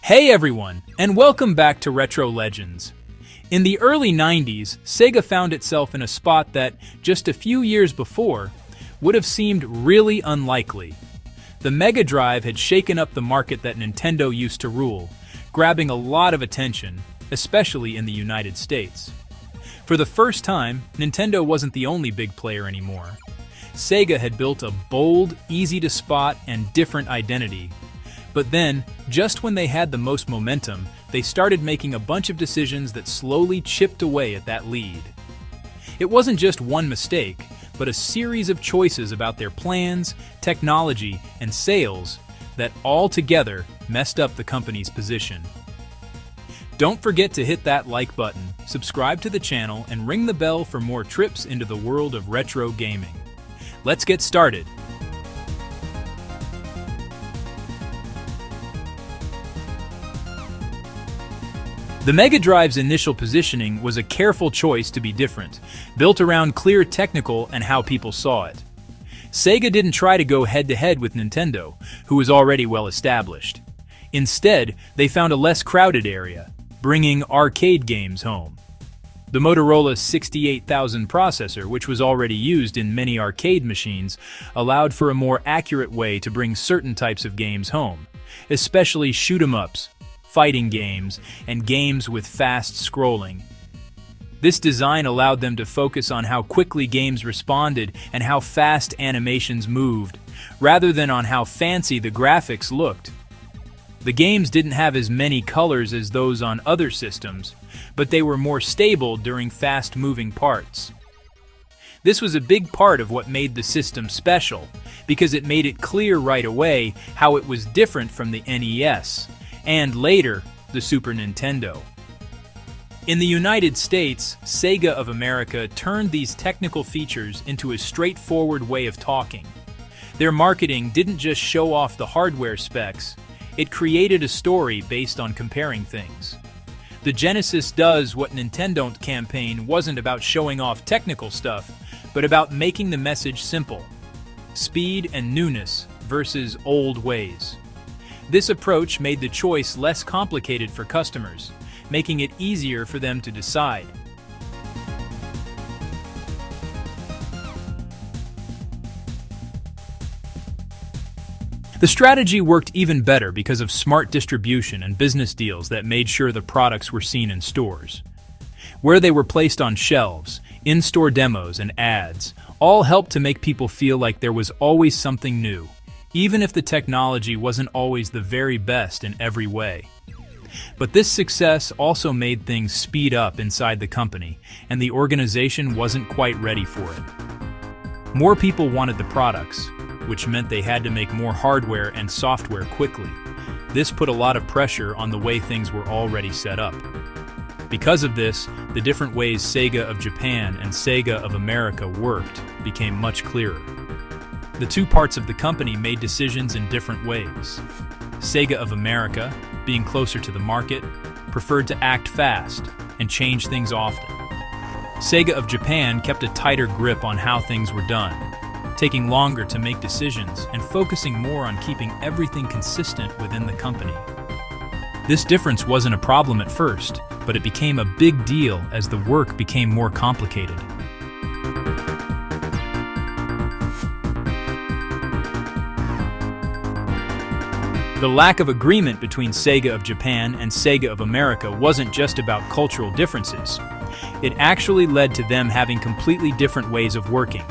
Hey everyone, and welcome back to Retro Legends. In the early 90s, Sega found itself in a spot that, just a few years before, would have seemed really unlikely. The Mega Drive had shaken up the market that Nintendo used to rule, grabbing a lot of attention, especially in the United States. For the first time, Nintendo wasn't the only big player anymore. Sega had built a bold, easy-to-spot, and different identity. But then, just when they had the most momentum, they started making a bunch of decisions that slowly chipped away at that lead. It wasn't just one mistake, but a series of choices about their plans, technology, and sales that all together messed up the company's position. Don't forget to hit that like button, subscribe to the channel, and ring the bell for more trips into the world of retro gaming. Let's get started. The Mega Drive's initial positioning was a careful choice to be different, built around clear technical and how people saw it. Sega didn't try to go head-to-head with Nintendo, who was already well established. Instead, they found a less crowded area, bringing arcade games home. The Motorola 68000 processor, which was already used in many arcade machines, allowed for a more accurate way to bring certain types of games home, especially shoot-'em-ups, fighting games, and games with fast scrolling. This design allowed them to focus on how quickly games responded and how fast animations moved, rather than on how fancy the graphics looked. The games didn't have as many colors as those on other systems, but they were more stable during fast-moving parts. This was a big part of what made the system special, because it made it clear right away how it was different from the NES, and later, the Super Nintendo. In the United States, Sega of America turned these technical features into a straightforward way of talking. Their marketing didn't just show off the hardware specs, it created a story based on comparing things. The Genesis Does What Nintendo campaign wasn't about showing off technical stuff, but about making the message simple. Speed and newness versus old ways. This approach made the choice less complicated for customers, making it easier for them to decide. The strategy worked even better because of smart distribution and business deals that made sure the products were seen in stores. Where they were placed on shelves, in-store demos, and ads, all helped to make people feel like there was always something new, even if the technology wasn't always the very best in every way. But this success also made things speed up inside the company, and the organization wasn't quite ready for it. More people wanted the products, which meant they had to make more hardware and software quickly. This put a lot of pressure on the way things were already set up. Because of this, the different ways Sega of Japan and Sega of America worked became much clearer. The two parts of the company made decisions in different ways. Sega of America, being closer to the market, preferred to act fast and change things often. Sega of Japan kept a tighter grip on how things were done, taking longer to make decisions and focusing more on keeping everything consistent within the company. This difference wasn't a problem at first, but it became a big deal as the work became more complicated. The lack of agreement between Sega of Japan and Sega of America wasn't just about cultural differences. It actually led to them having completely different ways of working.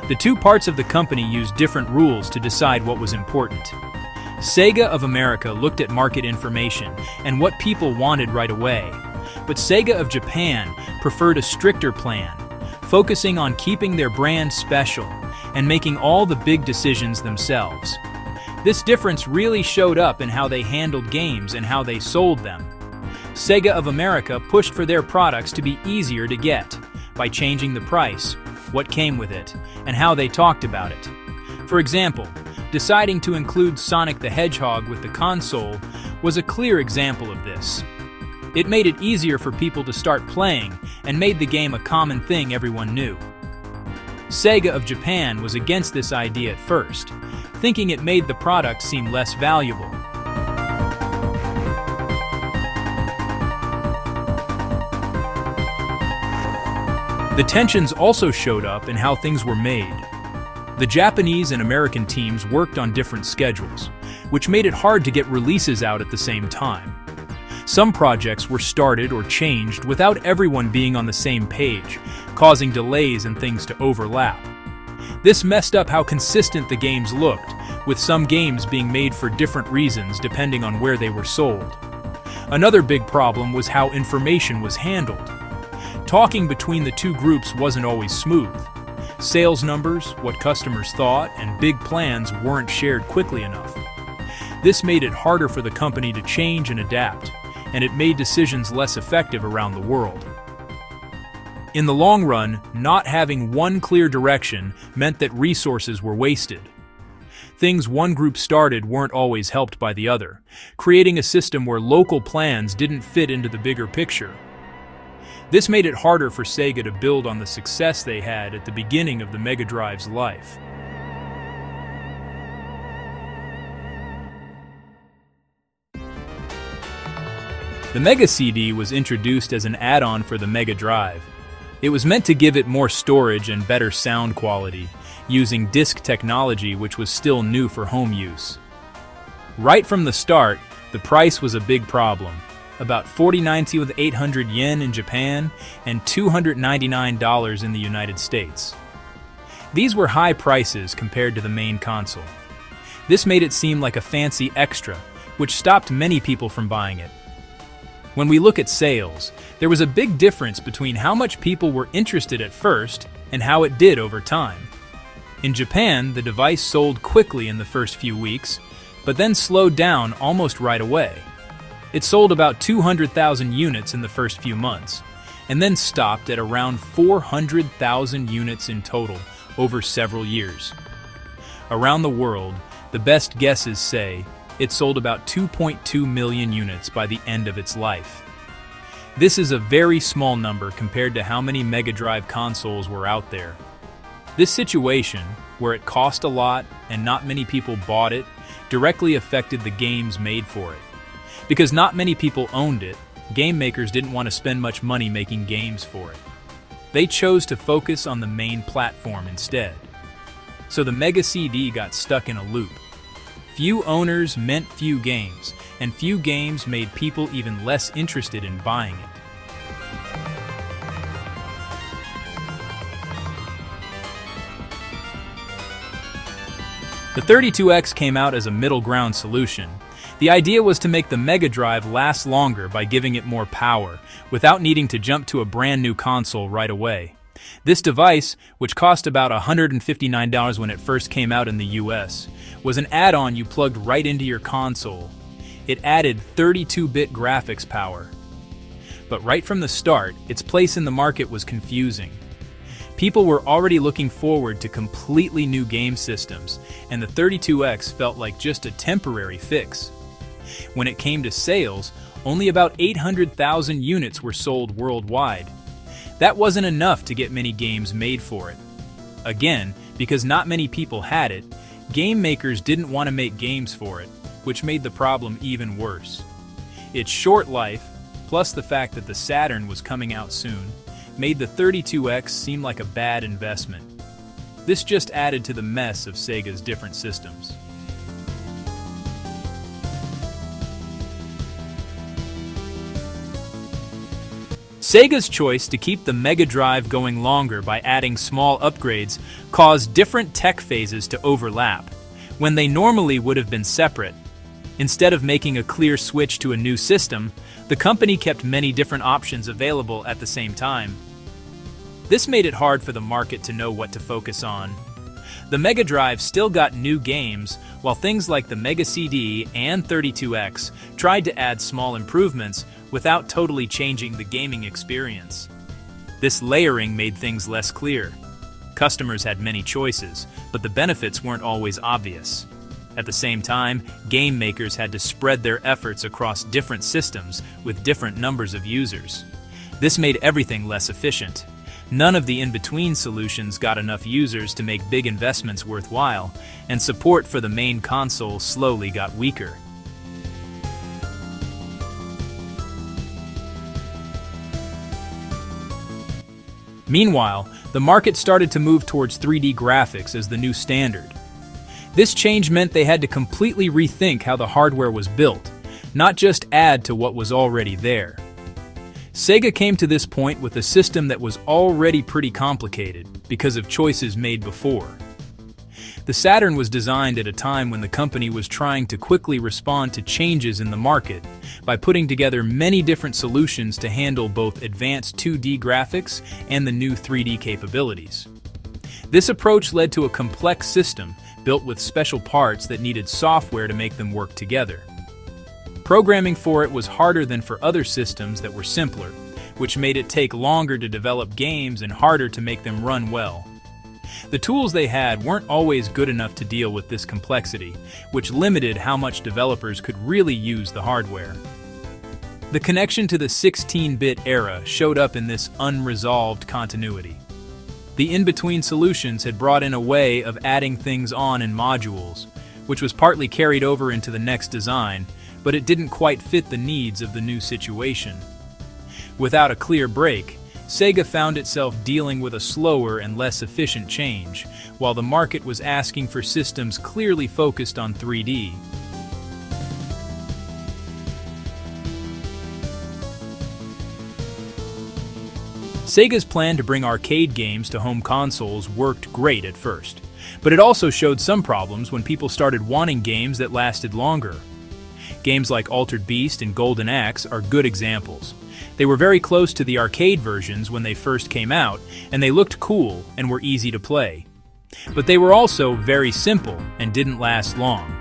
The two parts of the company used different rules to decide what was important. Sega of America looked at market information and what people wanted right away, but Sega of Japan preferred a stricter plan, focusing on keeping their brand special and making all the big decisions themselves. This difference really showed up in how they handled games and how they sold them. Sega of America pushed for their products to be easier to get by changing the price, what came with it, and how they talked about it. For example, deciding to include Sonic the Hedgehog with the console was a clear example of this. It made it easier for people to start playing and made the game a common thing everyone knew. Sega of Japan was against this idea at first, thinking it made the product seem less valuable. The tensions also showed up in how things were made. The Japanese and American teams worked on different schedules, which made it hard to get releases out at the same time. Some projects were started or changed without everyone being on the same page, causing delays and things to overlap. This messed up how consistent the games looked, with some games being made for different reasons depending on where they were sold. Another big problem was how information was handled. Talking between the two groups wasn't always smooth. Sales numbers, what customers thought, and big plans weren't shared quickly enough. This made it harder for the company to change and adapt, and it made decisions less effective around the world. In the long run, not having one clear direction meant that resources were wasted. Things one group started weren't always helped by the other, creating a system where local plans didn't fit into the bigger picture. This made it harder for Sega to build on the success they had at the beginning of the Mega Drive's life. The Mega CD was introduced as an add-on for the Mega Drive. It was meant to give it more storage and better sound quality, using disc technology which was still new for home use. Right from the start, the price was a big problem. About 49,800 yen in Japan and $299 in the United States. These were high prices compared to the main console. This made it seem like a fancy extra, which stopped many people from buying it. When we look at sales, there was a big difference between how much people were interested at first and how it did over time. In Japan, the device sold quickly in the first few weeks, but then slowed down almost right away. It sold about 200,000 units in the first few months, and then stopped at around 400,000 units in total over several years. Around the world, the best guesses say it sold about 2.2 million units by the end of its life. This is a very small number compared to how many Mega Drive consoles were out there. This situation, where it cost a lot and not many people bought it, directly affected the games made for it. Because not many people owned it, game makers didn't want to spend much money making games for it. They chose to focus on the main platform instead. So the Mega CD got stuck in a loop. Few owners meant few games, and few games made people even less interested in buying it. The 32X came out as a middle ground solution. The idea was to make the Mega Drive last longer by giving it more power, without needing to jump to a brand new console right away. This device, which cost about $159 when it first came out in the US, was an add-on you plugged right into your console. It added 32-bit graphics power. But right from the start, its place in the market was confusing. People were already looking forward to completely new game systems, and the 32X felt like just a temporary fix. When it came to sales, only about 800,000 units were sold worldwide. That wasn't enough to get many games made for it. Again, because not many people had it, game makers didn't want to make games for it, which made the problem even worse. Its short life, plus the fact that the Saturn was coming out soon, made the 32X seem like a bad investment. This just added to the mess of Sega's different systems. Sega's choice to keep the Mega Drive going longer by adding small upgrades caused different tech phases to overlap, when they normally would have been separate. Instead of making a clear switch to a new system, the company kept many different options available at the same time. This made it hard for the market to know what to focus on. The Mega Drive still got new games, while things like the Mega CD and 32X tried to add small improvements without totally changing the gaming experience. This layering made things less clear. Customers had many choices, but the benefits weren't always obvious. At the same time, game makers had to spread their efforts across different systems with different numbers of users. This made everything less efficient. None of the in-between solutions got enough users to make big investments worthwhile, and support for the main console slowly got weaker. Meanwhile, the market started to move towards 3D graphics as the new standard. This change meant they had to completely rethink how the hardware was built, not just add to what was already there. Sega came to this point with a system that was already pretty complicated because of choices made before. The Saturn was designed at a time when the company was trying to quickly respond to changes in the market by putting together many different solutions to handle both advanced 2D graphics and the new 3D capabilities. This approach led to a complex system built with special parts that needed software to make them work together. Programming for it was harder than for other systems that were simpler, which made it take longer to develop games and harder to make them run well. The tools they had weren't always good enough to deal with this complexity, which limited how much developers could really use the hardware. The connection to the 16-bit era showed up in this unresolved continuity. The in-between solutions had brought in a way of adding things on in modules, which was partly carried over into the next design, but it didn't quite fit the needs of the new situation. Without a clear break, Sega found itself dealing with a slower and less efficient change, while the market was asking for systems clearly focused on 3D. Sega's plan to bring arcade games to home consoles worked great at first, but it also showed some problems when people started wanting games that lasted longer. Games like Altered Beast and Golden Axe are good examples. They were very close to the arcade versions when they first came out, and they looked cool and were easy to play. But they were also very simple and didn't last long.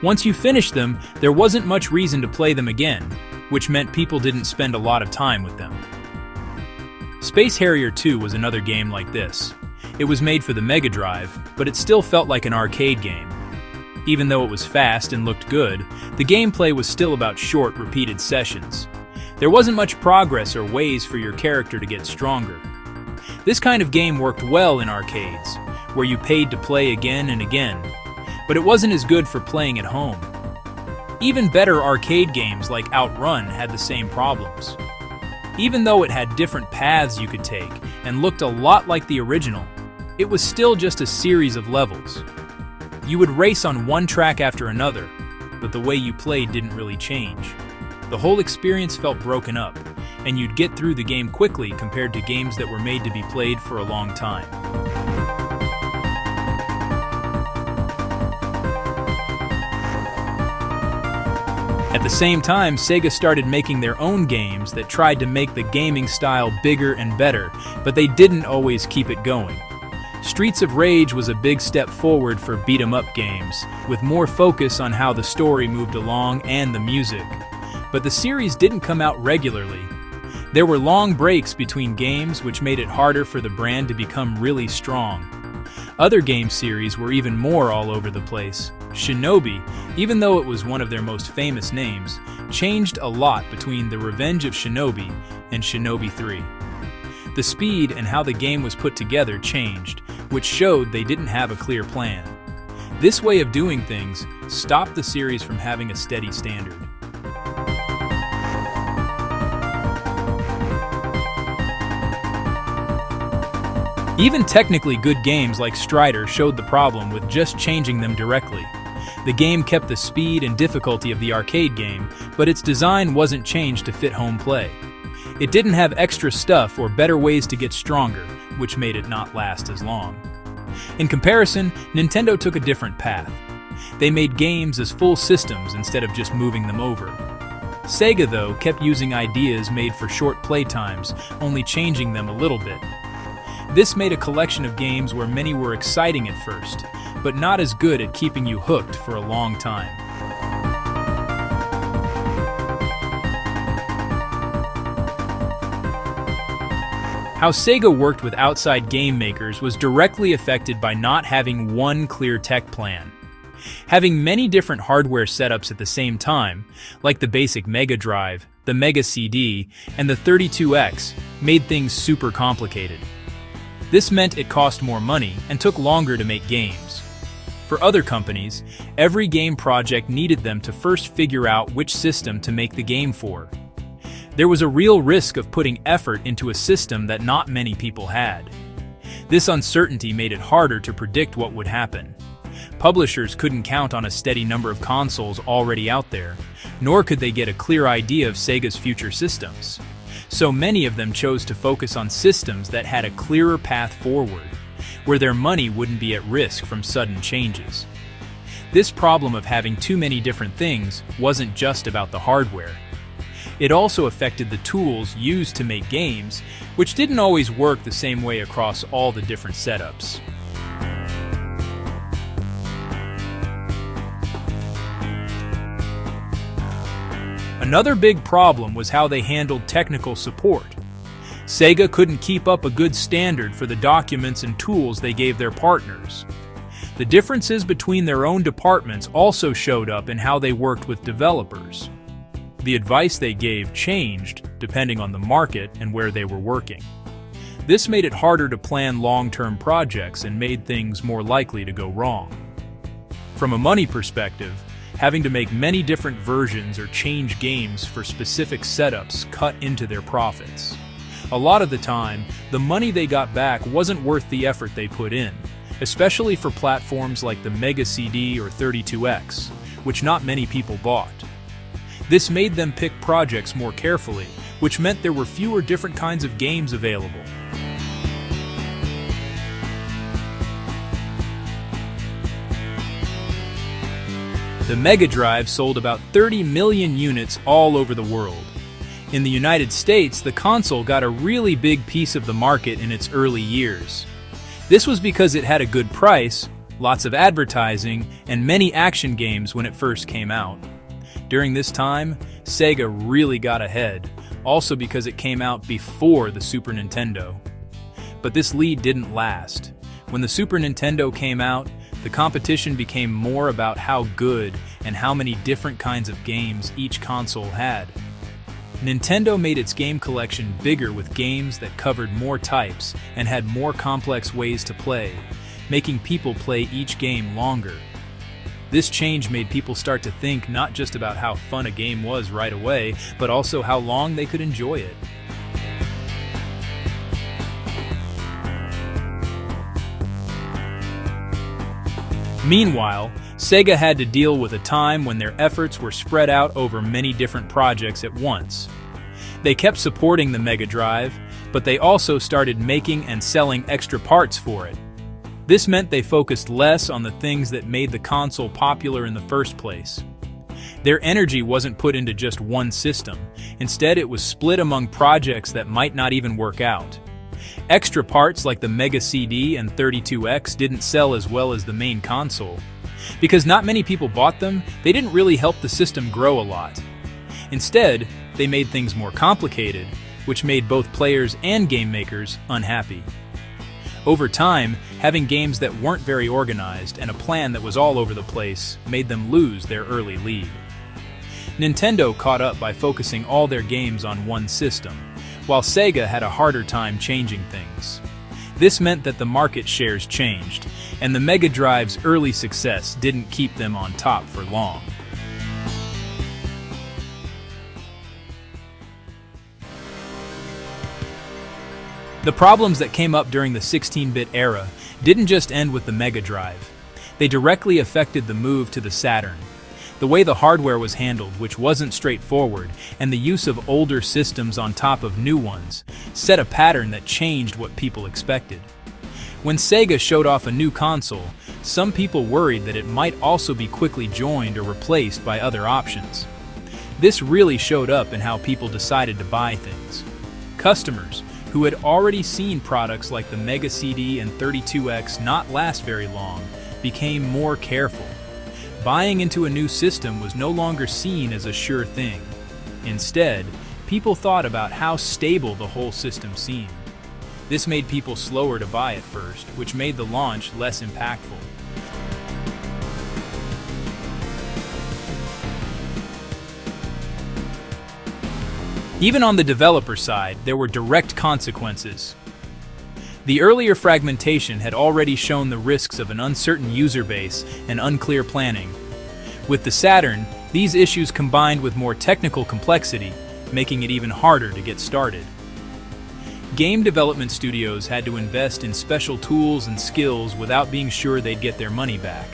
Once you finished them, there wasn't much reason to play them again, which meant people didn't spend a lot of time with them. Space Harrier 2 was another game like this. It was made for the Mega Drive, but it still felt like an arcade game. Even though it was fast and looked good, the gameplay was still about short, repeated sessions. There wasn't much progress or ways for your character to get stronger. This kind of game worked well in arcades, where you paid to play again and again, but it wasn't as good for playing at home. Even better arcade games like Outrun had the same problems. Even though it had different paths you could take and looked a lot like the original, it was still just a series of levels. You would race on one track after another, but the way you played didn't really change. The whole experience felt broken up, and you'd get through the game quickly compared to games that were made to be played for a long time. At the same time, Sega started making their own games that tried to make the gaming style bigger and better, but they didn't always keep it going. Streets of Rage was a big step forward for beat-em-up games, with more focus on how the story moved along and the music. But the series didn't come out regularly. There were long breaks between games, which made it harder for the brand to become really strong. Other game series were even more all over the place. Shinobi, even though it was one of their most famous names, changed a lot between The Revenge of Shinobi and Shinobi 3. The speed and how the game was put together changed, which showed they didn't have a clear plan. This way of doing things stopped the series from having a steady standard. Even technically good games like Strider showed the problem with just changing them directly. The game kept the speed and difficulty of the arcade game, but its design wasn't changed to fit home play. It didn't have extra stuff or better ways to get stronger, which made it not last as long. In comparison, Nintendo took a different path. They made games as full systems instead of just moving them over. Sega, though, kept using ideas made for short playtimes, only changing them a little bit. This made a collection of games where many were exciting at first, but not as good at keeping you hooked for a long time. How Sega worked with outside game makers was directly affected by not having one clear tech plan. Having many different hardware setups at the same time, like the basic Mega Drive, the Mega CD, and the 32X, made things super complicated. This meant it cost more money and took longer to make games. For other companies, every game project needed them to first figure out which system to make the game for. There was a real risk of putting effort into a system that not many people had. This uncertainty made it harder to predict what would happen. Publishers couldn't count on a steady number of consoles already out there, nor could they get a clear idea of Sega's future systems. So many of them chose to focus on systems that had a clearer path forward, where their money wouldn't be at risk from sudden changes. This problem of having too many different things wasn't just about the hardware. It also affected the tools used to make games, which didn't always work the same way across all the different setups. Another big problem was how they handled technical support. Sega couldn't keep up a good standard for the documents and tools they gave their partners. The differences between their own departments also showed up in how they worked with developers. The advice they gave changed depending on the market and where they were working. This made it harder to plan long-term projects and made things more likely to go wrong. From a money perspective, having to make many different versions or change games for specific setups cut into their profits. A lot of the time, the money they got back wasn't worth the effort they put in, especially for platforms like the Sega CD or 32X, which not many people bought. This made them pick projects more carefully, which meant there were fewer different kinds of games available. The Mega Drive sold about 30 million units all over the world. In the United States, the console got a really big piece of the market in its early years. This was because it had a good price, lots of advertising, and many action games when it first came out. During this time, Sega really got ahead, also because it came out before the Super Nintendo. But this lead didn't last. When the Super Nintendo came out, the competition became more about how good and how many different kinds of games each console had. Nintendo made its game collection bigger with games that covered more types and had more complex ways to play, making people play each game longer. This change made people start to think not just about how fun a game was right away, but also how long they could enjoy it. Meanwhile, Sega had to deal with a time when their efforts were spread out over many different projects at once. They kept supporting the Mega Drive, but they also started making and selling extra parts for it. This meant they focused less on the things that made the console popular in the first place. Their energy wasn't put into just one system. Instead, it was split among projects that might not even work out. Extra parts like the Sega CD and 32X didn't sell as well as the main console. Because not many people bought them, they didn't really help the system grow a lot. Instead, they made things more complicated, which made both players and game makers unhappy. Over time, having games that weren't very organized and a plan that was all over the place made them lose their early lead. Nintendo caught up by focusing all their games on one system, while Sega had a harder time changing things. This meant that the market shares changed, and the Mega Drive's early success didn't keep them on top for long. The problems that came up during the 16-bit era didn't just end with the Mega Drive. They directly affected the move to the Saturn. The way the hardware was handled, which wasn't straightforward, and the use of older systems on top of new ones, set a pattern that changed what people expected. When Sega showed off a new console, some people worried that it might also be quickly joined or replaced by other options. This really showed up in how people decided to buy things. Customers, who had already seen products like the Sega CD and 32X not last very long, became more careful. Buying into a new system was no longer seen as a sure thing. Instead, people thought about how stable the whole system seemed. This made people slower to buy at first, which made the launch less impactful. Even on the developer side, there were direct consequences. The earlier fragmentation had already shown the risks of an uncertain user base and unclear planning. With the Saturn, these issues combined with more technical complexity making it even harder to get started. Game development studios had to invest in special tools and skills without being sure they'd get their money back.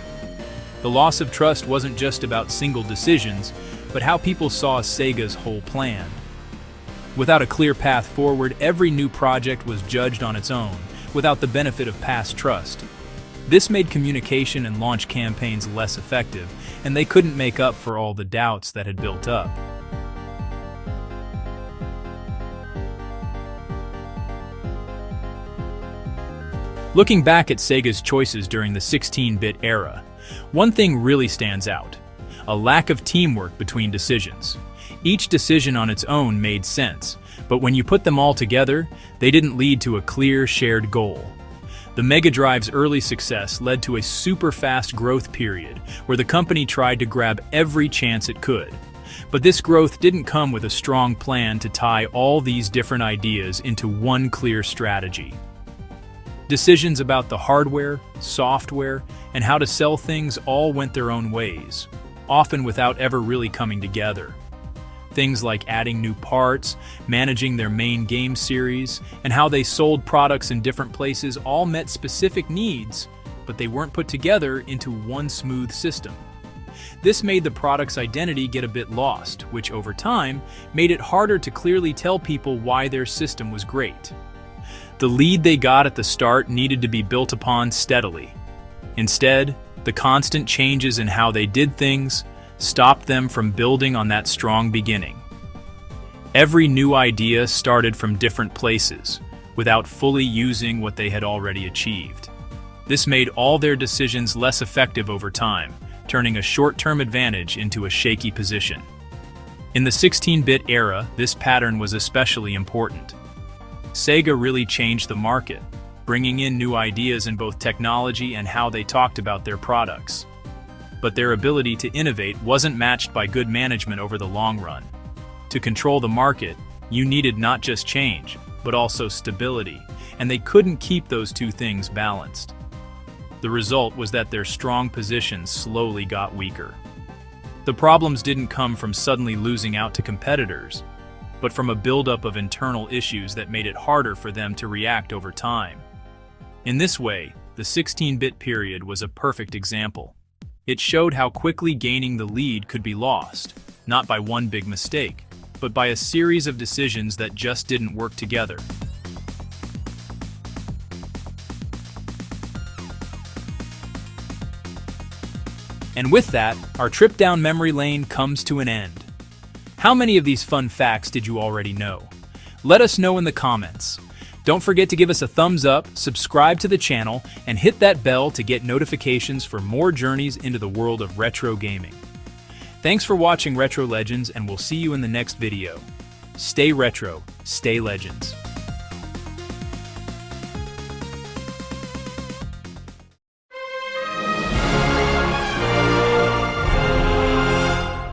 The loss of trust wasn't just about single decisions, but how people saw Sega's whole plan. Without a clear path forward, every new project was judged on its own, without the benefit of past trust. This made communication and launch campaigns less effective, and they couldn't make up for all the doubts that had built up. Looking back at Sega's choices during the 16-bit era, one thing really stands out: a lack of teamwork between decisions. Each decision on its own made sense, but when you put them all together, they didn't lead to a clear, shared goal. The Mega Drive's early success led to a super-fast growth period, where the company tried to grab every chance it could. But this growth didn't come with a strong plan to tie all these different ideas into one clear strategy. Decisions about the hardware, software, and how to sell things all went their own ways, often without ever really coming together. Things like adding new parts, managing their main game series, and how they sold products in different places all met specific needs, but they weren't put together into one smooth system. This made the product's identity get a bit lost, which over time made it harder to clearly tell people why their system was great. The lead they got at the start needed to be built upon steadily. Instead, the constant changes in how they did things stopped them from building on that strong beginning. Every new idea started from different places, without fully using what they had already achieved. This made all their decisions less effective over time, turning a short-term advantage into a shaky position. In the 16-bit era, this pattern was especially important. Sega really changed the market, bringing in new ideas in both technology and how they talked about their products. But their ability to innovate wasn't matched by good management over the long run. To control the market, you needed not just change, but also stability, and they couldn't keep those two things balanced. The result was that their strong positions slowly got weaker. The problems didn't come from suddenly losing out to competitors, but from a buildup of internal issues that made it harder for them to react over time. In this way, the 16-bit period was a perfect example. It showed how quickly gaining the lead could be lost, not by one big mistake, but by a series of decisions that just didn't work together. And with that, our trip down memory lane comes to an end. How many of these fun facts did you already know? Let us know in the comments. Don't forget to give us a thumbs up, subscribe to the channel, and hit that bell to get notifications for more journeys into the world of retro gaming. Thanks for watching Retro Legends, and we'll see you in the next video. Stay retro, stay legends.